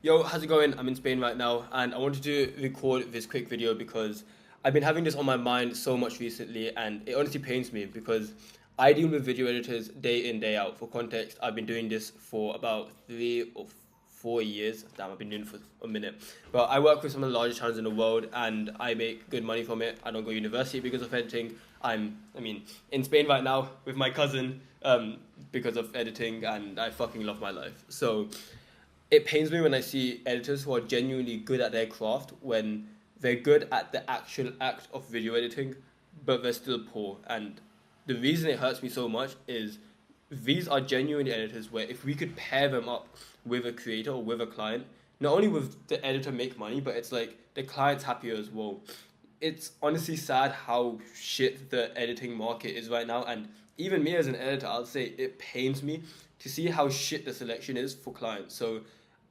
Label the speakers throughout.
Speaker 1: Yo, how's it going? I'm in Spain right now, and I wanted to record this quick video because I've been having this on my mind so much recently, and it honestly pains me because I deal with video editors day in, day out. For context, I've been doing this for about 3 or 4 years. Damn, I've been doing it for a minute. But I work with some of the largest channels in the world, and I make good money from it. I don't go to university because of editing. I mean, in Spain right now with my cousin because of editing, and I fucking love my life. So it pains me when I see editors who are genuinely good at their craft when they're good at the actual act of video editing, but they're still poor. And the reason it hurts me so much is these are genuine editors where if we could pair them up with a creator or with a client, not only with the editor make money, but it's like the client's happier as well. It's honestly sad how shit the editing market is right now, and even me as an editor, I'll say it pains me to see how shit the selection is for clients. So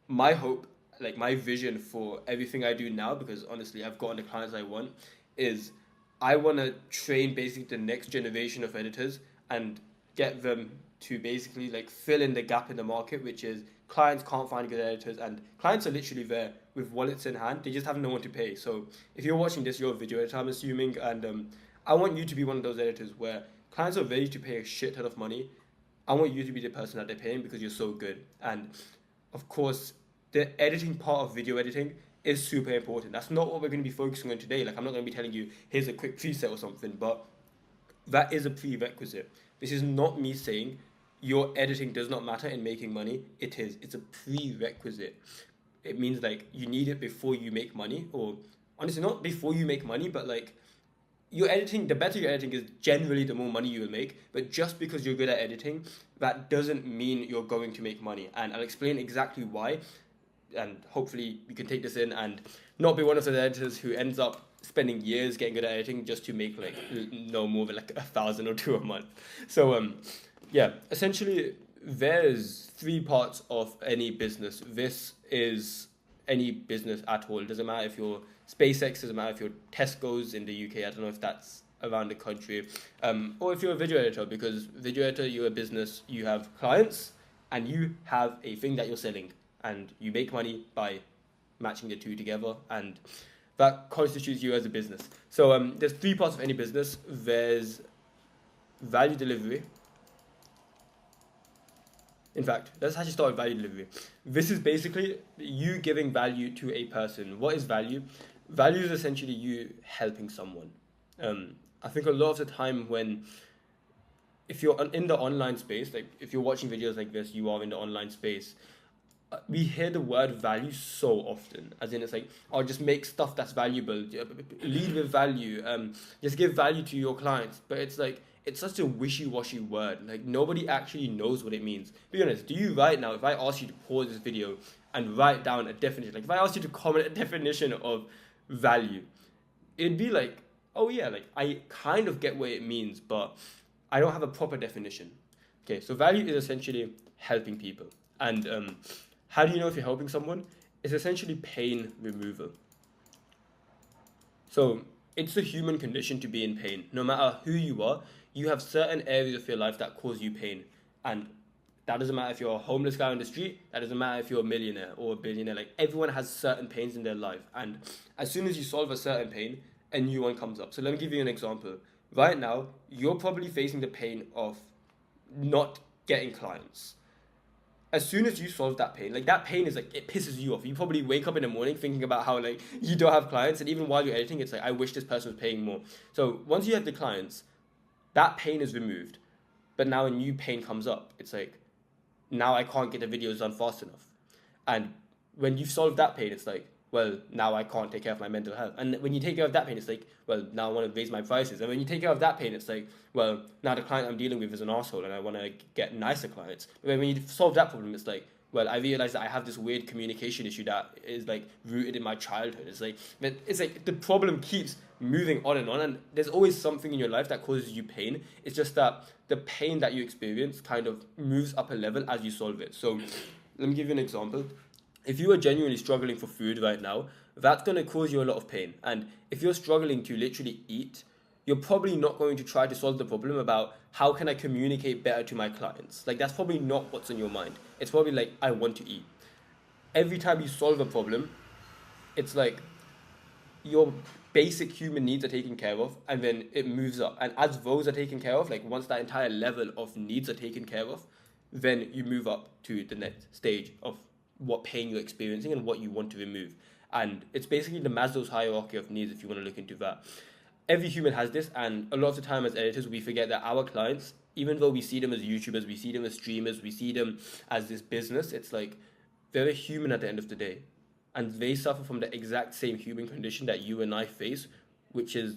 Speaker 1: my hope, like my vision for everything I do now, because honestly I've gotten the clients I want, is I want to train basically the next generation of editors and get them to basically like fill in the gap in the market, which is clients can't find good editors, and clients are literally there with wallets in hand. They just have no one to pay. So if you're watching this, you're a video editor, I'm assuming, and I want you to be one of those editors where clients are ready to pay a shit ton of money. I want you to be the person that they're paying because you're so good. And of course, the editing part of video editing is super important. That's not what we're going to be focusing on today. Like, I'm not going to be telling you, here's a quick preset or something, but that is a prerequisite. This is not me saying your editing does not matter in making money. It is. It's a prerequisite. It means like you need it before you make money, or honestly, not before you make money, but like your editing, the better your editing is, generally the more money you will make. But just because you're good at editing, that doesn't mean you're going to make money. And I'll explain exactly why. And hopefully you can take this in and not be one of those editors who ends up spending years getting good at editing just to make like no more than like 1,000 or two a month. So yeah, essentially there's three parts of any business. This is any business at all. It doesn't matter if you're SpaceX, doesn't matter if you're Tesco's in the UK. I don't know if that's around the country, or if you're a video editor, because video editor, you're a business, you have clients and you have a thing that you're selling, and you make money by matching the two together, and that constitutes you as a business. So there's three parts of any business. There's value delivery. In fact, let's actually start with value delivery. This is basically you giving value to a person. What is value? Value is essentially you helping someone. I think a lot of the time when, if you're in the online space, like if you're watching videos like this, you are in the online space, we hear the word value so often, as in it's like, oh, just make stuff that's valuable, lead with value, just give value to your clients. But it's like, it's such a wishy-washy word. Like, nobody actually knows what it means. Be honest, do you right now, if I ask you to pause this video and write down a definition, like if I asked you to comment a definition of value, it'd be like, oh yeah, like I kind of get what it means, but I don't have a proper definition. Okay, so value is essentially helping people. And how do you know if you're helping someone? It's essentially pain removal. So it's the human condition to be in pain. No matter who you are, you have certain areas of your life that cause you pain. And that doesn't matter if you're a homeless guy on the street, that doesn't matter if you're a millionaire or a billionaire. Like, everyone has certain pains in their life. And as soon as you solve a certain pain, a new one comes up. So let me give you an example. Right now, you're probably facing the pain of not getting clients. As soon as you solve that pain, like that pain is like, it pisses you off. You probably wake up in the morning thinking about how like you don't have clients, and even while you're editing, it's like, I wish this person was paying more. So once you have the clients, that pain is removed, but now a new pain comes up. It's like, now I can't get the videos done fast enough. And when you've solved that pain, it's like, well, now I can't take care of my mental health. And when you take care of that pain, it's like, well, now I want to raise my prices. And when you take care of that pain, it's like, well, now the client I'm dealing with is an asshole and I want to get nicer clients. But when you solve that problem, it's like, well, I realize that I have this weird communication issue that is like rooted in my childhood. It's like the problem keeps moving on, and there's always something in your life that causes you pain. It's just that the pain that you experience kind of moves up a level as you solve it. So let me give you an example. If you are genuinely struggling for food right now, that's going to cause you a lot of pain. And if you're struggling to literally eat, you're probably not going to try to solve the problem about how can I communicate better to my clients. Like, that's probably not what's on your mind. It's probably like, I want to eat. every time you solve a problem, it's like your basic human needs are taken care of, and then it moves up. And as those are taken care of, like once that entire level of needs are taken care of, then you move up to the next stage of what pain you're experiencing and what you want to remove. And it's basically the Maslow's hierarchy of needs, if you want to look into that. Every human has this, and a lot of the time as editors, we forget that our clients, even though we see them as YouTubers, we see them as streamers, we see them as this business, it's like they're a human at the end of the day. And they suffer from the exact same human condition that you and I face, which is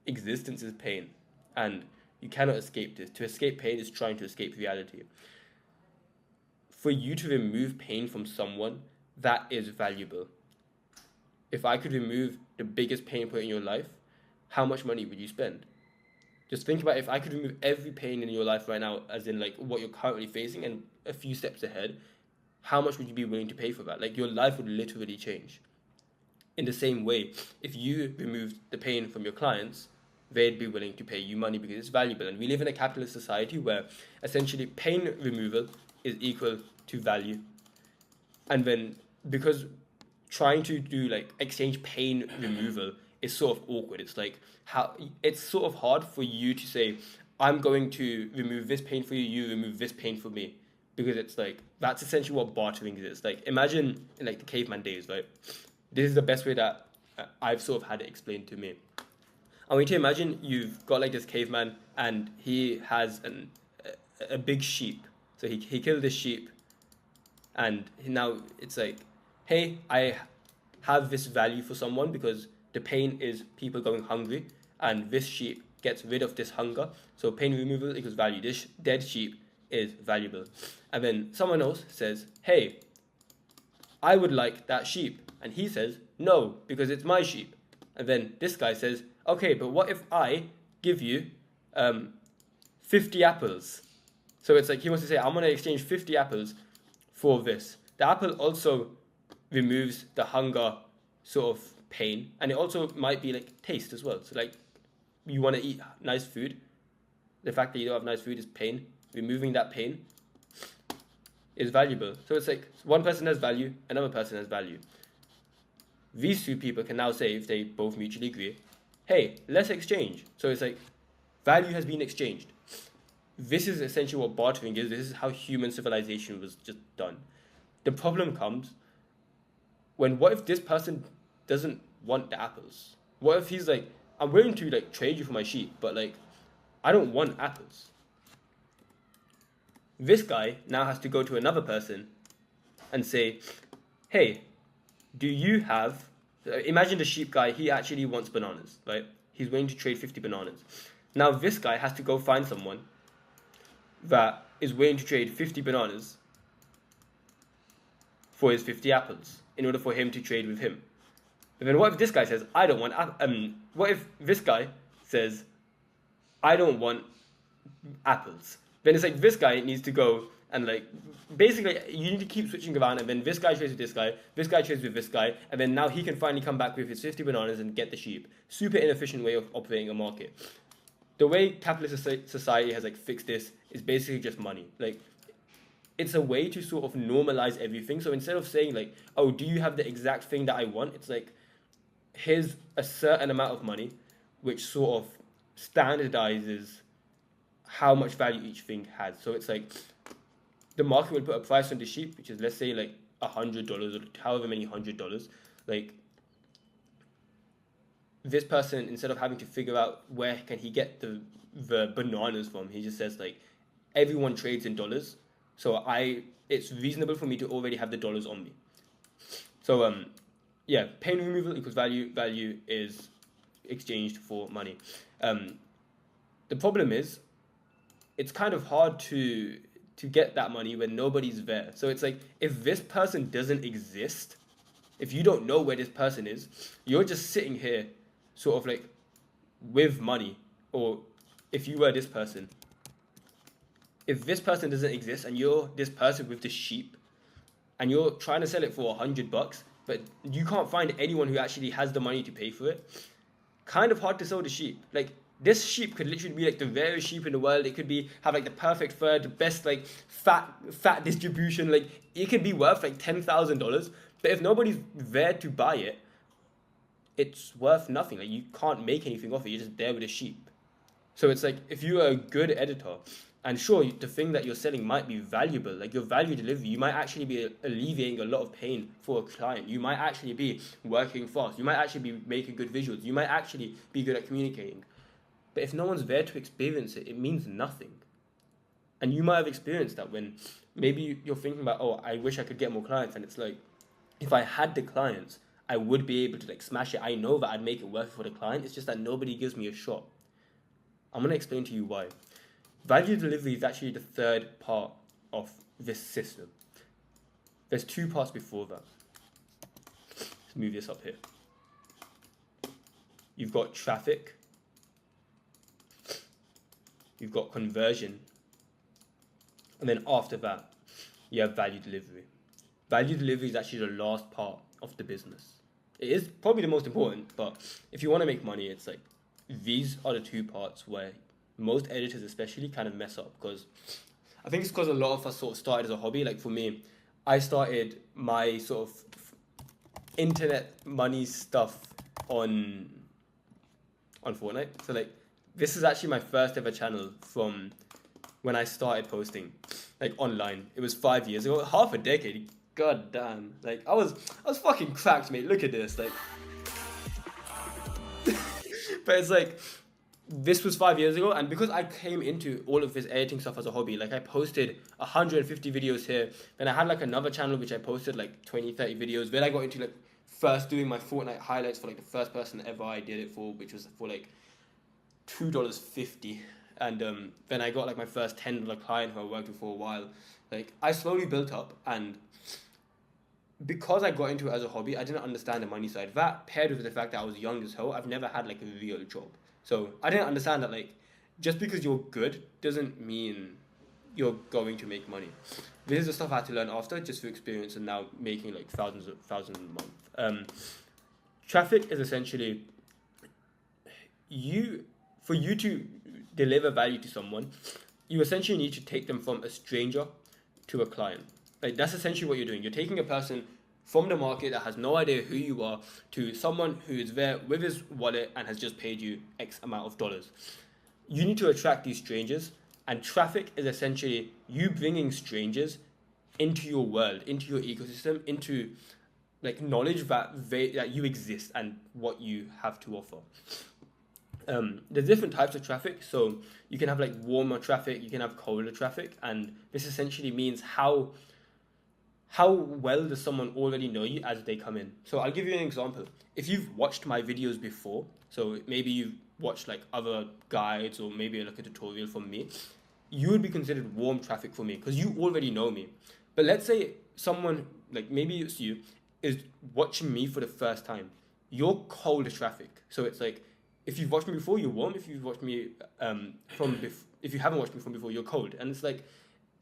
Speaker 1: existence is pain. And you cannot escape this. To escape pain is trying to escape reality. For you to remove pain from someone, that is valuable. If I could remove the biggest pain point in your life, how much money would you spend? Just think about if I could remove every pain in your life right now, as in like what you're currently facing and a few steps ahead, how much would you be willing to pay for that? Like your life would literally change. In the same way, if you removed the pain from your clients, they'd be willing to pay you money because it's valuable. And we live in a capitalist society where essentially pain removal is equal to value. And then because trying to do like exchange pain removal is sort of awkward. It's like how it's sort of hard for you to say, I'm going to remove this pain for you, you remove this pain for me. Because it's like, that's essentially what bartering is. Like, imagine in like the caveman days, right? This is the best way that I've sort of had it explained to me. I want you to imagine you've got like this caveman and he has a big sheep. So he killed this sheep and now it's like, hey, I have this value for someone because the pain is people going hungry and this sheep gets rid of this hunger. So pain removal equals value. This dead sheep is valuable. And then someone else says, hey, I would like that sheep. And he says, no, because it's my sheep. And then this guy says, okay, but what if I give you 50 apples? So it's like he wants to say, I'm going to exchange 50 apples for this. The apple also removes the hunger sort of pain. And it also might be like taste as well. So like you want to eat nice food. The fact that you don't have nice food is pain. Removing that pain is valuable. So it's like one person has value, another person has value. These two people can now say, if they both mutually agree, hey, let's exchange. So it's like value has been exchanged. This is essentially what bartering is. This is how human civilization was just done. The problem comes when what if this person doesn't want the apples? What if he's like, I'm willing to like trade you for my sheep, but like I don't want apples. This guy now has to go to another person and say, hey, do you have, imagine the sheep guy, he actually wants bananas, right? He's willing to trade 50 bananas. Now this guy has to go find someone that is willing to trade 50 bananas for his 50 apples in order for him to trade with him. But then what if this guy says, I don't want, what if this guy says, I don't want apples? Then it's like this guy needs to go and like, basically you need to keep switching around and then this guy trades with this guy trades with this guy, and then now he can finally come back with his 50 bananas and get the sheep. Super inefficient way of operating a market. The way capitalist society has like fixed this is basically just money. Like, it's a way to sort of normalize everything. So instead of saying like, oh, do you have the exact thing that I want? It's like, here's a certain amount of money, which sort of standardizes how much value each thing has. So it's like the market will put a price on the sheep, which is, let's say, like $100 or however many $100. Like, this person, instead of having to figure out where can he get the bananas from, he just says like, everyone trades in dollars, so it's reasonable for me to already have the dollars on me. So yeah, pain removal equals value. Value is exchanged for money. The problem is, it's kind of hard to get that money when nobody's there. So it's like, if this person doesn't exist, if you don't know where this person is, you're just sitting here sort of like with money. Or if you were this person, if this person doesn't exist and you're this person with the sheep and you're trying to sell it for $100, but you can't find anyone who actually has the money to pay for it, kind of hard to sell the sheep. Like, This sheep could literally be like the rarest sheep in the world. It could be have like the perfect fur, the best like fat distribution. Like it could be worth like $10,000, but if nobody's there to buy it, it's worth nothing. Like you can't make anything off it. You're just there with a sheep. So it's like if you're a good editor, and sure, the thing that you're selling might be valuable, like your value delivery, you might actually be alleviating a lot of pain for a client. You might actually be working fast. You might actually be making good visuals. You might actually be good at communicating. But if no one's there to experience it, it means nothing. And you might have experienced that when maybe you're thinking about, oh, I wish I could get more clients. And it's like, if I had the clients, I would be able to like smash it. I know that I'd make it work for the client. It's just that nobody gives me a shot. I'm going to explain to you why. Value delivery is actually the third part of this system. There's two parts before that. Let's move this up here. You've got traffic. You've got conversion. And then after that, you have value delivery. Value delivery is actually the last part of the business. It is probably the most important, but if you want to make money, it's like these are the two parts where most editors especially kind of mess up, because I think it's because a lot of us sort of started as a hobby. Like for me, I started my sort of internet money stuff on Fortnite. So like this is actually my first ever channel from when I started posting like online. It was 5 years ago, half a decade. God damn. Like I was fucking cracked, mate. Look at this. Like but it's like this was 5 years ago, and because I came into all of this editing stuff as a hobby, like I posted 150 videos here, then I had like another channel which I posted like 20-30 videos. Then I got into like first doing my Fortnite highlights for like the first person ever I did it for, which was for like $2.50, and then I got like my first $10 client who I worked with for a while. Like I slowly built up, and because I got into it as a hobby, I didn't understand the money side. That paired with the fact that I was young as hell, I've never had like a real job. So I didn't understand that like just because you're good doesn't mean you're going to make money. This is the stuff I had to learn after, just through experience, and now making like thousands a month. Traffic is essentially for you to deliver value to someone, you essentially need to take them from a stranger to a client. Like that's essentially what you're doing. You're taking a person from the market that has no idea who you are to someone who is there with his wallet and has just paid you X amount of dollars. You need to attract these strangers, and traffic is essentially you bringing strangers into your world, into your ecosystem, into like knowledge that you exist and what you have to offer. There's different types of traffic. So you can have like warmer traffic, you can have colder traffic, and this essentially means how well does someone already know you as they come in. So I'll give you an example. If you've watched my videos before, so maybe you've watched like other guides or maybe like a tutorial from me, you would be considered warm traffic for me because you already know me. But let's say someone, like maybe it's you, is watching me for the first time. You're cold traffic. So it's like, if you've watched me before, you're warm. If you've watched me if you haven't watched me from before, you're cold. And it's like,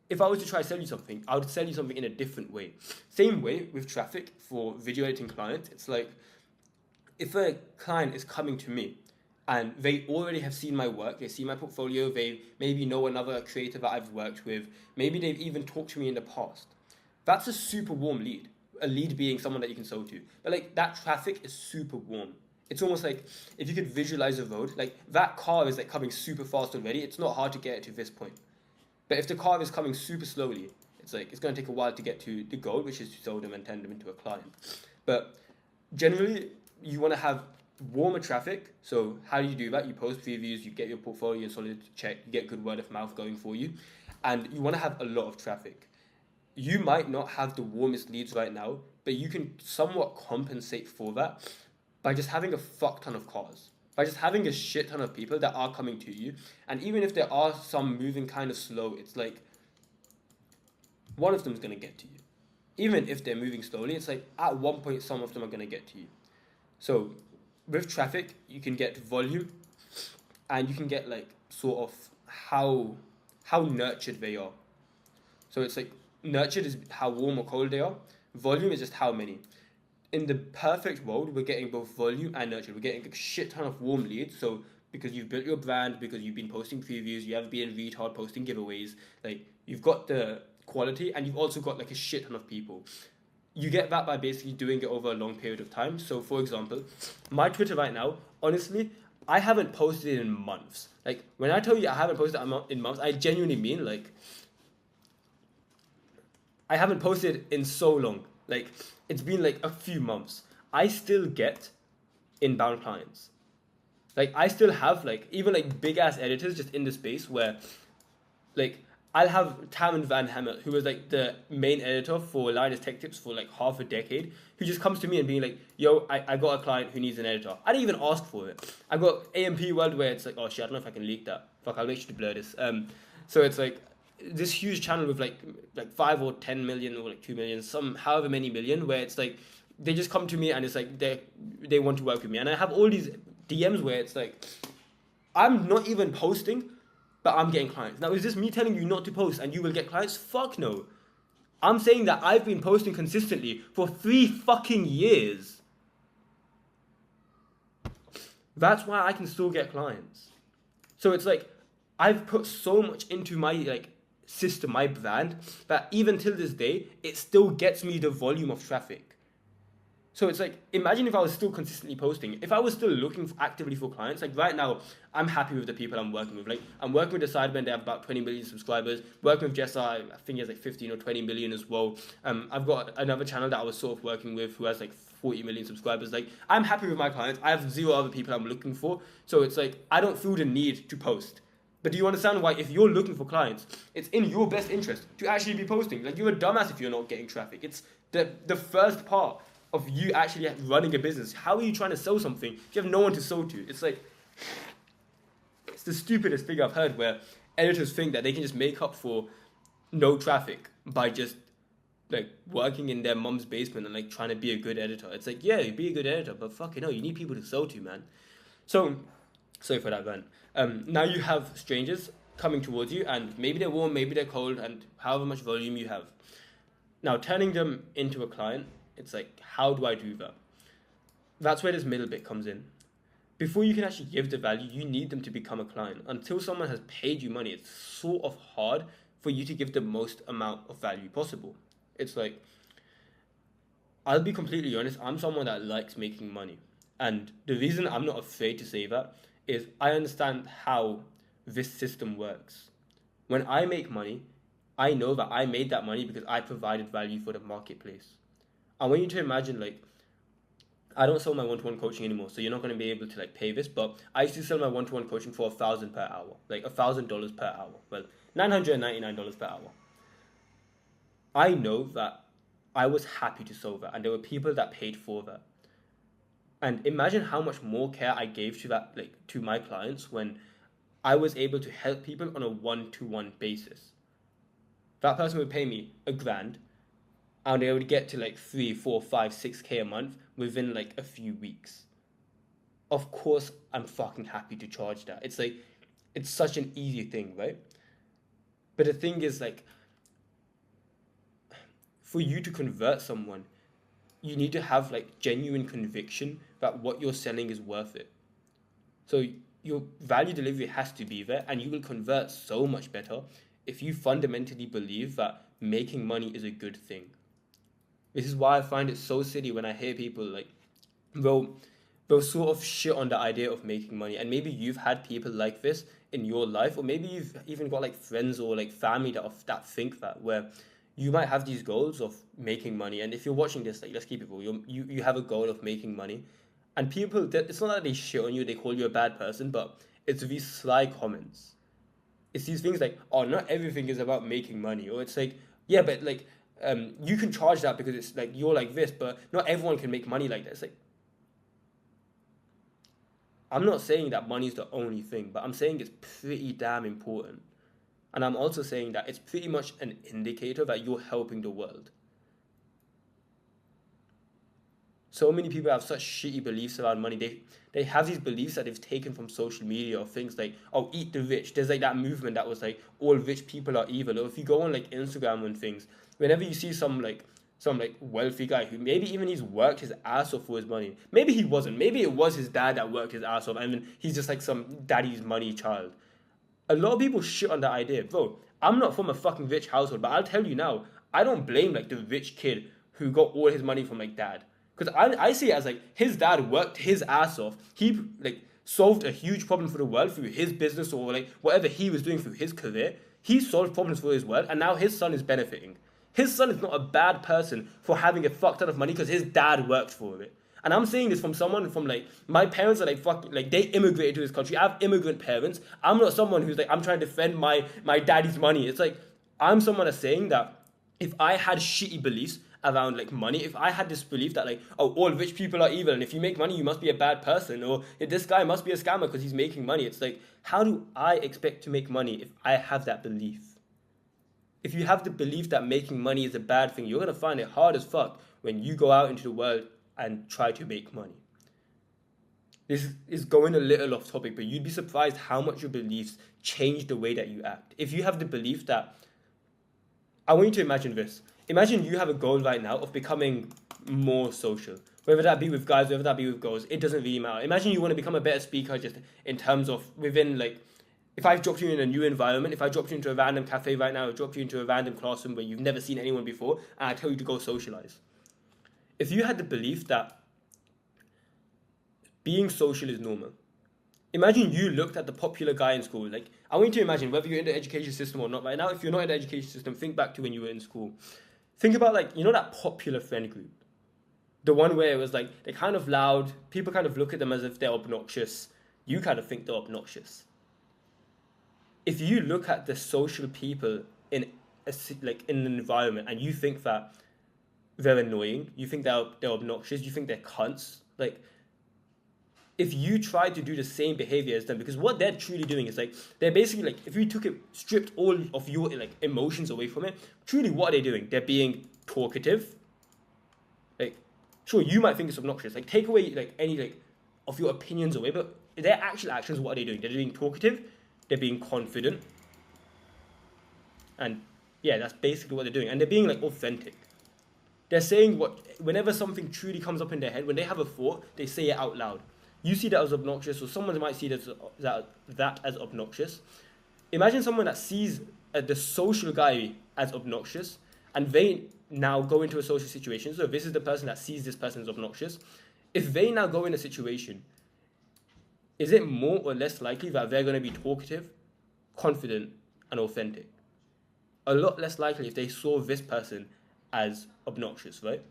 Speaker 1: if I was to try to sell you something, I would sell you something in a different way. Same way with traffic for video editing clients. It's like, if a client is coming to me and they already have seen my work, they see my portfolio, they maybe know another creator that I've worked with, maybe they've even talked to me in the past. That's a super warm lead. A lead being someone that you can sell to. But like that traffic is super warm. It's almost like if you could visualize a road, like that car is like coming super fast already. It's not hard to get it to this point. But if the car is coming super slowly, it's like it's going to take a while to get to the goal, which is to sell them and turn them into a client. But generally, you want to have warmer traffic. So how do you do that? You post previews, you get your portfolio solid check, you get good word of mouth going for you, and you want to have a lot of traffic. You might not have the warmest leads right now, but you can somewhat compensate for that by just having a fuck ton of cars. By just having a shit ton of people that are coming to you. And even if there are some moving kind of slow, it's like one of them is going to get to you. Even if they're moving slowly, it's like at one point some of them are going to get to you. So with traffic, you can get volume, and you can get like sort of how nurtured they are. So it's like nurtured is how warm or cold they are. Volume is just how many. In the perfect world, we're getting both volume and nurture. We're getting a shit ton of warm leads, so because you've built your brand, because you've been posting previews, you have been retard posting giveaways. Like, you've got the quality, and you've also got like a shit ton of people. You get that by basically doing it over a long period of time. So, for example, my Twitter right now, honestly, I haven't posted in months. Like, when I tell you I haven't posted in months, I genuinely mean, like, I haven't posted in so long. Like, it's been like a few months. I still get inbound clients. Like, I still have like even like big ass editors just in the space where, like, I'll have Tamron Van Hemel, who was like the main editor for Linus Tech Tips for like half a decade, who just comes to me and being like, yo, I got a client who needs an editor. I didn't even ask for it. I got AMP World where it's like, oh shit, I don't know if I can leak that. Fuck, I'll make sure to blur this. So it's like this huge channel with like 5 or 10 million or like 2 million, some however many million, where it's like they just come to me and it's like they want to work with me. And I have all these DMs where it's like, I'm not even posting, but I'm getting clients. Now, is this me telling you not to post and you will get clients? Fuck no. I'm saying that I've been posting consistently for 3 fucking years. That's why I can still get clients. So it's like, I've put so much into my like system, my brand, that even till this day, it still gets me the volume of traffic. So it's like, imagine if I was still consistently posting. If I was still looking actively for clients, like right now, I'm happy with the people I'm working with. Like, I'm working with the Sidemen, they have about 20 million subscribers. Working with Jessa, I think he has like 15 or 20 million as well. I've got another channel that I was sort of working with who has like 40 million subscribers. Like, I'm happy with my clients. I have 0 other people I'm looking for. So it's like, I don't feel the need to post. But do you understand why, if you're looking for clients, it's in your best interest to actually be posting? Like, you're a dumbass if you're not getting traffic. It's the first part of you actually running a business. How are you trying to sell something if you have no one to sell to? It's like, it's the stupidest thing I've heard, where editors think that they can just make up for no traffic by just like working in their mum's basement and like trying to be a good editor. It's like, yeah, be a good editor, but fucking hell, you need people to sell to, man. So, sorry for that, man. Now you have strangers coming towards you, and maybe they're warm, maybe they're cold, and however much volume you have. Now, turning them into a client, it's like, how do I do that? That's where this middle bit comes in. Before you can actually give the value, you need them to become a client. Until someone has paid you money, it's sort of hard for you to give the most amount of value possible. It's like, I'll be completely honest, I'm someone that likes making money. And the reason I'm not afraid to say that is I understand how this system works. When I make money, I know that I made that money because I provided value for the marketplace. I want you to imagine, like, I don't sell my one-to-one coaching anymore, so you're not going to be able to like pay this, but I used to sell my one-to-one coaching for $1,000 per hour, like $1,000 per hour. Well, $999 per hour. I know that I was happy to sell that, and there were people that paid for that. And imagine how much more care I gave to that, like, to my clients, when I was able to help people on a one-to-one basis. That person would pay me $1,000, and they would get to like 3, 4, 5, 6K a month within like a few weeks. Of course, I'm fucking happy to charge that. It's like, it's such an easy thing, right? But the thing is, like, for you to convert someone, you need to have like genuine conviction that what you're selling is worth it. So your value delivery has to be there, and you will convert so much better if you fundamentally believe that making money is a good thing. This is why I find it so silly when I hear people like, they'll sort of shit on the idea of making money. And maybe you've had people like this in your life, or maybe you've even got like friends or like family that think that, where you might have these goals of making money. And if you're watching this, like, let's keep it real, you have a goal of making money, and people, it's not that they shit on you, they call you a bad person, but it's these sly comments. It's these things like, oh, not everything is about making money, or it's like, yeah, but like, you can charge that because it's like, you're like this, but not everyone can make money like that. It's like, I'm not saying that money is the only thing, but I'm saying it's pretty damn important. And I'm also saying that it's pretty much an indicator that you're helping the world. So many people have such shitty beliefs around money. They have these beliefs that they've taken from social media, or things like, oh, eat the rich. There's like that movement that was like, all rich people are evil. Or if you go on like Instagram and things, whenever you see some like some like wealthy guy who maybe even he's worked his ass off for his money. Maybe he wasn't. Maybe it was his dad that worked his ass off, and then he's just like some daddy's money child. A lot of people shit on that idea. Bro, I'm not from a fucking rich household, but I'll tell you now, I don't blame like the rich kid who got all his money from like dad. Because I see it as like his dad worked his ass off. He like solved a huge problem for the world through his business or like whatever he was doing through his career. He solved problems for his world, and now his son is benefiting. His son is not a bad person for having a fuck ton of money because his dad worked for it. And I'm saying this from someone from like my parents are like fucking like they immigrated to this country. I have immigrant parents. I'm not someone who's like I'm trying to defend my daddy's money. It's like I'm someone that's saying that if I had shitty beliefs around like money, if I had this belief that like oh all rich people are evil and if you make money you must be a bad person or this guy must be a scammer because he's making money. It's like how do I expect to make money if I have that belief? If you have the belief that making money is a bad thing, you're gonna find it hard as fuck when you go out into the world and try to make money. This is going a little off topic, but you'd be surprised how much your beliefs change the way that you act. If you have the belief that, I want you to imagine this. Imagine you have a goal right now of becoming more social. Whether that be with guys, whether that be with girls, it doesn't really matter. Imagine you want to become a better speaker just in terms of within like, if I've dropped you in a new environment, if I dropped you into a random cafe right now, or dropped you into a random classroom where you've never seen anyone before, and I tell you to go socialize. If you had the belief that being social is normal, imagine you looked at the popular guy in school. Like, I want you to imagine whether you're in the education system or not right now. If you're not in the education system, think back to when you were in school. Think about like, you know that popular friend group? The one where it was like, they're kind of loud, people kind of look at them as if they're obnoxious. You kind of think they're obnoxious. If you look at the social people in in an environment and you think that they're annoying, you think they're obnoxious, you think they're cunts, like if you try to do the same behavior as them, because what they're truly doing is like they're basically like if you stripped all of your like emotions away from it, truly what are they doing? They're being talkative. Like sure, you might think it's obnoxious. Like take away like any like of your opinions away, but their actual actions, what are they doing? They're being talkative, they're being confident, and yeah, that's basically what they're doing. And they're being like authentic. They're saying whenever something truly comes up in their head, when they have a thought, they say it out loud. You see that as obnoxious, or someone might see that as obnoxious. Imagine someone that sees the social guy as obnoxious, and they now go into a social situation. So this is the person that sees this person as obnoxious. If they now go in a situation, is it more or less likely that they're going to be talkative, confident, and authentic? A lot less likely if they saw this person as obnoxious, right?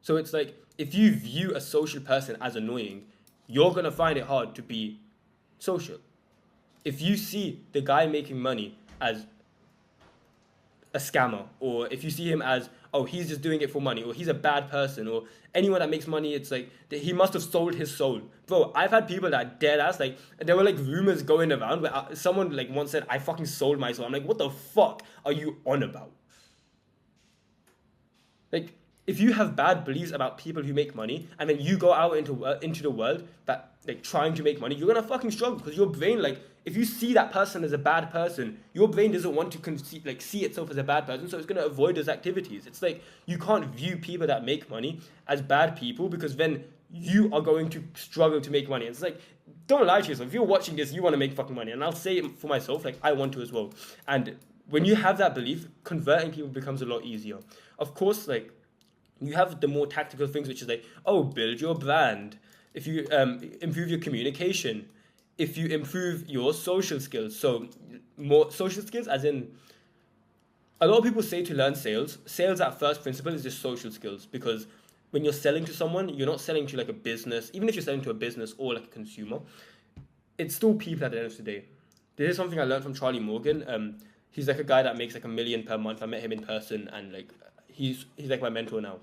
Speaker 1: So it's like, if you view a social person as annoying, you're going to find it hard to be social. If you see the guy making money as a scammer, or if you see him as, oh, he's just doing it for money, or he's a bad person, or anyone that makes money, it's like, he must have sold his soul. Bro, I've had people that dead ass, like, there were like rumors going around where someone like once said, I fucking sold my soul. I'm like, what the fuck are you on about? Like, if you have bad beliefs about people who make money, and then you go out into the world that like trying to make money, you're gonna fucking struggle because your brain, like, if you see that person as a bad person, your brain doesn't want to see itself as a bad person, so it's gonna avoid those activities. It's like you can't view people that make money as bad people because then you are going to struggle to make money. It's like, don't lie to yourself. If you're watching this, you want to make fucking money, and I'll say it for myself, like I want to as well. And when you have that belief, converting people becomes a lot easier. Of course, like, you have the more tactical things, which is like, oh, build your brand. If you improve your communication, if you improve your social skills. So more social skills, as in, a lot of people say to learn sales. Sales at first principle is just social skills, because when you're selling to someone, you're not selling to like a business. Even if you're selling to a business or like a consumer, it's still people at the end of the day. This is something I learned from Charlie Morgan. He's like a guy that makes like $1 million per month. I met him in person, and like he's like my mentor now.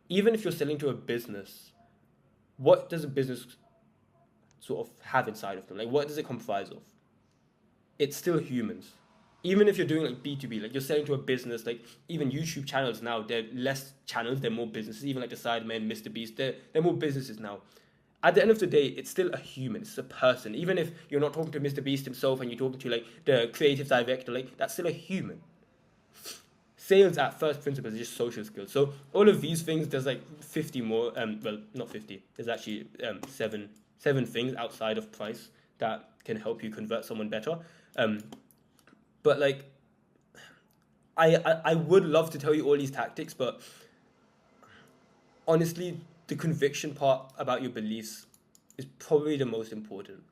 Speaker 1: Even if you're selling to a business, what does a business sort of have inside of them? Like, what does it comprise of? It's still humans. Even if you're doing like B2B, like you're selling to a business, like even YouTube channels now, they're less channels, they're more businesses. Even like the Sidemen, Mr. Beast, they're more businesses now. At the end of the day, it's still a human, it's a person. Even if you're not talking to Mr. Beast himself and you're talking to like the creative director, like that's still a human. sales at first principles is just social skills. So all of these things, there's like 50 more. Well, not 50. There's actually seven things outside of price that can help you convert someone better. But like, I would love to tell you all these tactics, but honestly, the conviction part about your beliefs is probably the most important.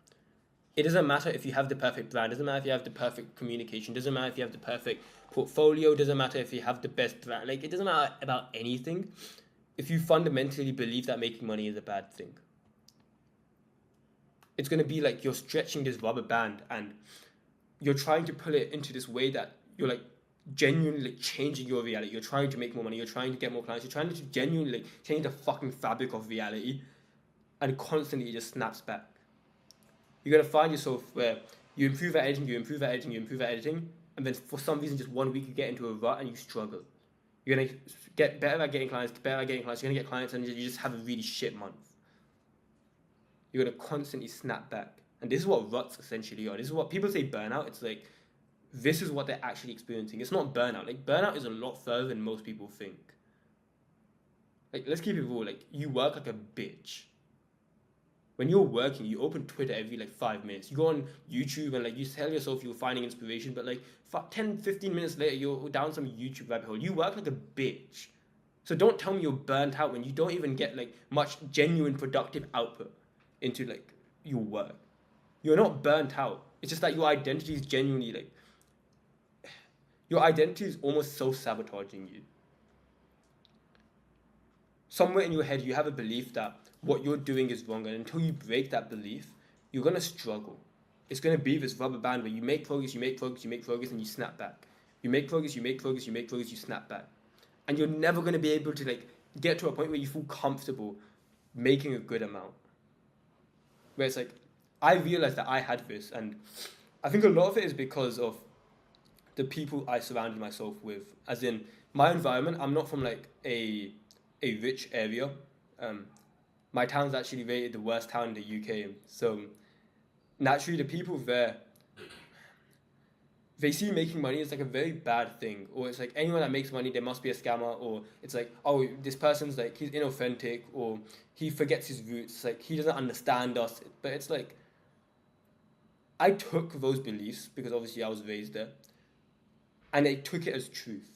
Speaker 1: It doesn't matter if you have the perfect brand, doesn't matter if you have the perfect communication, doesn't matter if you have the perfect portfolio, doesn't matter if you have the best brand. Like, it doesn't matter about anything if you fundamentally believe that making money is a bad thing. It's going to be like you're stretching this rubber band and you're trying to pull it into this way that you're like genuinely like changing your reality. You're trying to make more money, you're trying to get more clients, you're trying to genuinely like change the fucking fabric of reality, and constantly it just snaps back. You're going to find yourself where you improve at editing, you improve at editing, you improve at editing, and then for some reason just 1 week you get into a rut and you struggle. You're going to get better at getting clients, you're going to get clients, and you just have a really shit month. You're going to constantly snap back. And this is what ruts essentially are. This is what people say burnout. It's like, this is what they're actually experiencing. It's not burnout. Like, burnout is a lot further than most people think. Like, let's keep it real. Like, you work like a bitch. When you're working, you open Twitter every like 5 minutes. You go on YouTube and like you tell yourself you're finding inspiration, but like 10, 15 minutes later, you're down some YouTube rabbit hole. You work like a bitch. So don't tell me you're burnt out when you don't even get like much genuine productive output into like your work. You're not burnt out. It's just that your identity is genuinely like, your identity is almost self-sabotaging you. Somewhere in your head, you have a belief that what you're doing is wrong, and until you break that belief, you're going to struggle. It's going to be this rubber band where you make progress, and you snap back. You make progress, you snap back. And you're never going to be able to like get to a point where you feel comfortable making a good amount. Where it's like, I realized that I had this, and I think a lot of it is because of the people I surrounded myself with. As in, my environment, I'm not from like a rich area. My town's actually rated the worst town in the UK. So naturally, the people there, they see making money as like a very bad thing, or it's like anyone that makes money, there must be a scammer, or it's like, oh, this person's like, he's inauthentic, or he forgets his roots, like he doesn't understand us. But it's like, I took those beliefs because obviously I was raised there, and I took it as truth.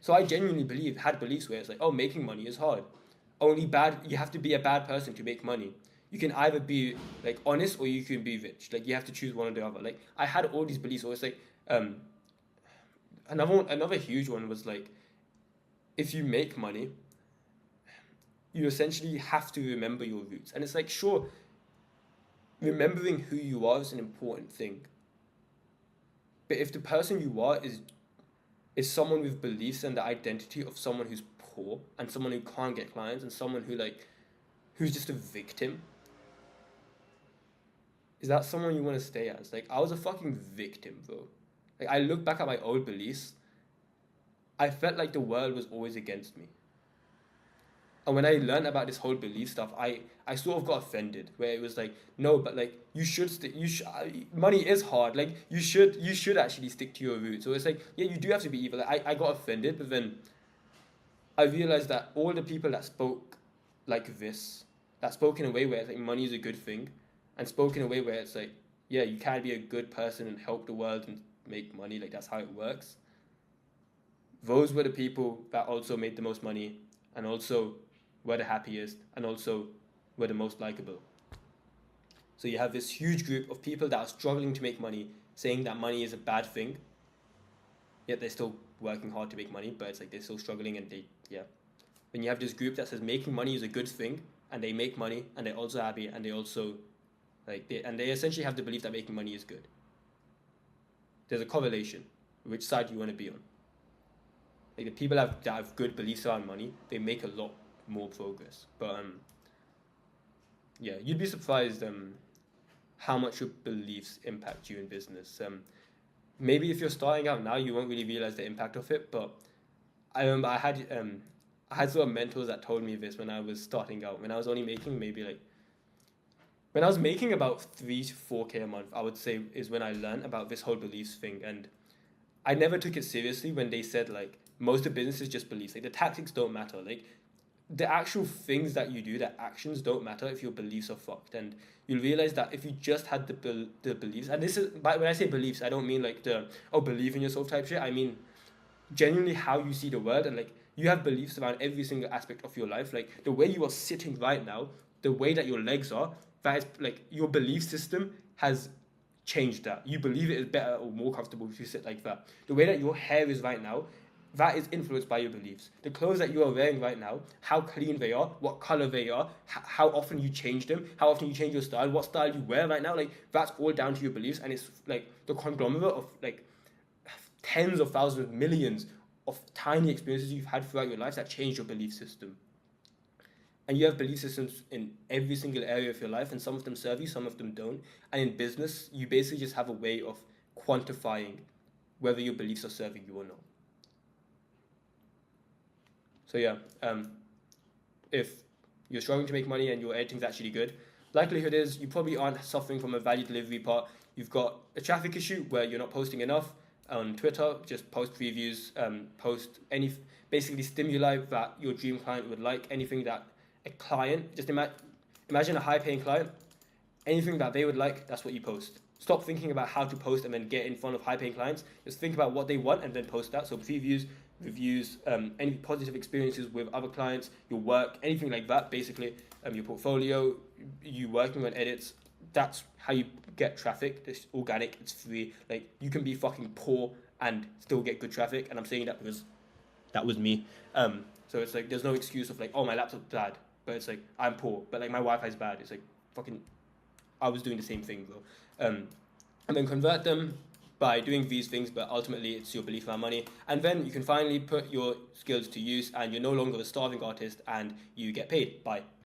Speaker 1: So I genuinely had beliefs where it's like, oh, making money is hard. You have to be a bad person to make money. You can either be like honest or you can be rich. Like you have to choose one or the other. Like I had all these beliefs. So it's like, another huge one was like, if you make money, you essentially have to remember your roots. And it's like, sure, remembering who you are is an important thing. But if the person you are is someone with beliefs and the identity of someone who's poor and someone who can't get clients and someone who's just a victim, is that someone you want to stay as? Like, I was a fucking victim, bro. Like, I look back at my old beliefs, I felt like the world was always against me. And when I learned about this whole belief stuff, I sort of got offended, where it was like, no, but like money is hard. Like you should actually stick to your roots. So it's like, yeah, you do have to be evil. Like, I got offended, but then I realized that all the people that spoke like this, that spoke in a way where it's like money is a good thing, and spoke in a way where it's like, yeah, you can be a good person and help the world and make money. Like that's how it works. Those were the people that also made the most money, and also were the happiest, and also were the most likable. So you have this huge group of people that are struggling to make money, saying that money is a bad thing, yet they're still working hard to make money, but it's like they're still struggling, and then you have this group that says making money is a good thing, and they make money, and they're also happy, and they also they essentially have the belief that making money is good. There's a correlation. Which side do you want to be on? Like the people that have good beliefs around money, they make a lot more progress. But yeah, you'd be surprised how much your beliefs impact you in business. Maybe if you're starting out now, you won't really realize the impact of it. But I remember I had sort of mentors that told me this when I was starting out. When I was only making when I was making about 3 to 4K a month, I would say is when I learned about this whole beliefs thing. And I never took it seriously when they said like, most of business is just beliefs. Like the tactics don't matter. Like the actual things that you do, the actions don't matter if your beliefs are fucked. And you'll realize that if you just had the beliefs, and this is, but when I say beliefs, I don't mean like the believe in yourself type shit. I mean genuinely how you see the world, and like you have beliefs around every single aspect of your life. Like the way you are sitting right now, the way that your legs are, that is like your belief system has changed that. You believe it is better or more comfortable if you sit like that. The way that your hair is right now, that is influenced by your beliefs. The clothes that you are wearing right now, how clean they are, what color they are, how often you change them, how often you change your style, what style you wear right now, like that's all down to your beliefs. And it's like the conglomerate of like tens of thousands, millions of tiny experiences you've had throughout your life that change your belief system. And you have belief systems in every single area of your life, and some of them serve you, some of them don't. And in business, you basically just have a way of quantifying whether your beliefs are serving you or not. So yeah, if you're struggling to make money and your editing's actually good, likelihood is you probably aren't suffering from a value delivery part. You've got a traffic issue where you're not posting enough on Twitter. Just post previews, post any basically stimuli that your dream client would like, anything that a client, just imagine a high paying client, anything that they would like, that's what you post. Stop thinking about how to post and then get in front of high paying clients. Just think about what they want and then post that. So previews, reviews, any positive experiences with other clients, your work, anything like that, basically, your portfolio, you working on edits. That's how you get traffic. It's organic, it's free. Like you can be fucking poor and still get good traffic, and I'm saying that because that was me. So it's like there's no excuse of like, oh, my laptop's bad, but it's like I'm poor, but like my Wi-Fi's bad. It's like fucking I was doing the same thing, bro. And then convert them by doing these things, but ultimately it's your belief around money. And then you can finally put your skills to use, and you're no longer a starving artist, and you get paid by